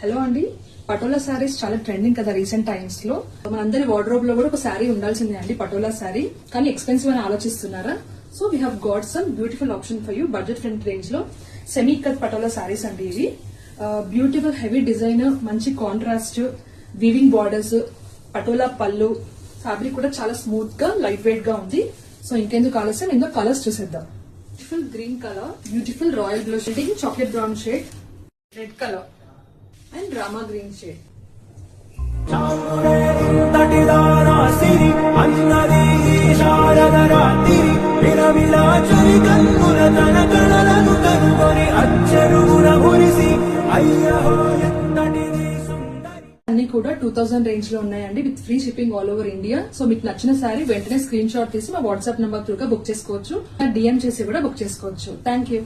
Hello అండి, పటోలా శారీస్ చాలా trending కదా రీసెంట్ టైమ్స్ లో. మనందరి వార్డ్రోబ్ లో కూడా ఒక శారీ ఉండాల్సిందే అండి పటోలా శారీ. కానీ ఎక్స్పెన్సివ్ అని ఆలోచిస్తున్నారా? So we have got some beautiful option for you budget friend range లో. సెమీ కట్ పటోలా శారీస్ అండి ఇవి. బ్యూటిఫుల్ హెవీ డిజైన్, మంచి కాంట్రాస్ట్, వీవింగ్ బార్డర్స్, పటోలా పళ్ళు. ఫ్యాబ్రిక్ కూడా చాలా స్మూత్ గా లైట్ వెయిట్ గా ఉంది. సో ఇంకెందుకు ఆలస్యం, ఇందులో కలర్స్ చూసేద్దాం. Beautiful green colour, beautiful royal blue shading, chocolate brown shade, red colour and Rama green shade. అన్ని కూడా 2000 రేంజ్ లో ఉన్నాయండి, with free shipping all over India. So మీకు నచ్చిన శారీ వెంటనే స్క్రీన్ షాట్ తీసి మా వాట్సాప్ నంబర్ త్రూగా బుక్ చేసుకోవచ్చు, డిఎం చేసి కూడా బుక్ చేసుకోవచ్చు. Thank you.